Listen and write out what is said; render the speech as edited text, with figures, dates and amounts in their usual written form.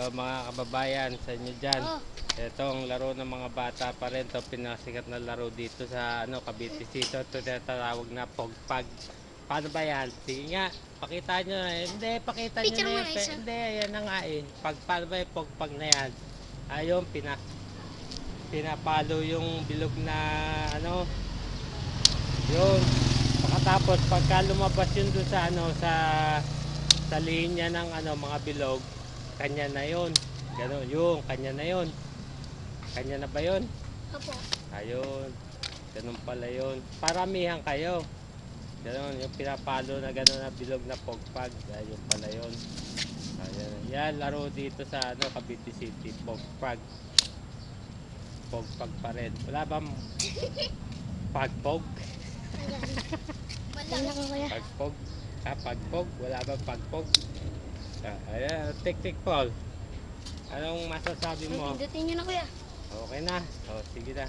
So mga kababayan sa inyo dyan, itong laro ng mga bata pa rin, ito pinasikat na laro dito sa Cavite City. Ito tinatawag na pogpag. Paano ba yan? Sige nga, pakita nyo na. Hindi, pakita nyo Picture na mo yan. na isa. Hindi, yan na nga eh. Paano ba yung pogpag na yan? Ayun, pinapalo yung bilog na yun. Pagkatapos pagka lumabas yun doon sa linya ng mga bilog, kanya na yun. Ganun, yung kanya na yun. Kanya na ba yun? Opo. Ayun. Ganun pala yun. Paramihan kayo. Ganun, yung pinapalo na ganun na bilog na pogpag. Ayun pala yun. Ayun. Yan, laro dito sa Cavite City. Pogpag. Pogpag pa rin. Wala bang pagpog? Malaki kuya. Pagpog? Pagpog? Wala bang pagpog? Ayan, tik-tik Paul. Anong masasabi mo? Pindutin nyo na kuya. Okay na. O, sige na.